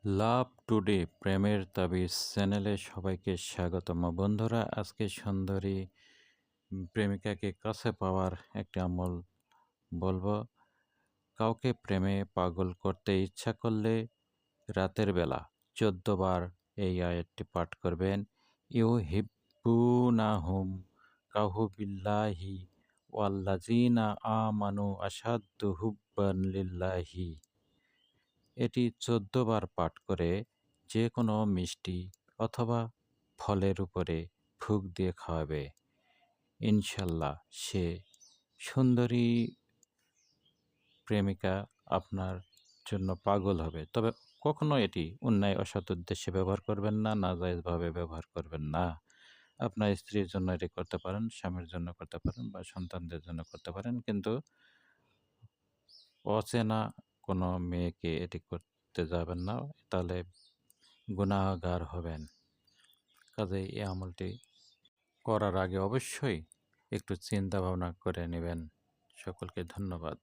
লাভ today প্রেমের তাবিজ চ্যানেলে সবাইকে স্বাগতম। বন্ধুরা, আজকে সুন্দরী প্রেমিকাকে কাছে পাওয়ার একটা আমল বলবো। কাউকে প্রেমে পাগল করতে ইচ্ছা করলে রাতের বেলা 14 বার এই আয়াতটি পাঠ করবেন। ইউহিব্বুনাহুম কাহু বিল্লাহি ওয়াল্লাযিনা আমানু আশাদ্দু হুব্বান লিল্লাহি। এটি 14 বার পাঠ করে যে কোনো মিষ্টি অথবা ফলের উপরে ফুঁক দিয়ে খাওয়াবে। ইনশাল্লাহ সে সুন্দরী প্রেমিকা আপনার জন্য পাগল হবে। তবে কখনো এটি অন্যায় অসৎ উদ্দেশ্যে ব্যবহার করবেন না, নাজায়েজভাবে ব্যবহার করবেন না। আপনার স্ত্রীর জন্য এটি করতে পারেন, স্বামীর জন্য করতে পারেন বা সন্তানদের জন্য করতে পারেন, কিন্তু অচেনা কোনো মেয়েকে এটি করতে যাবেন না, তাহলে গুনাহগার হবেন। কাজেই এই আমলটি করার আগে অবশ্যই একটু চিন্তা ভাবনা করে নেবেন। সকলকে ধন্যবাদ।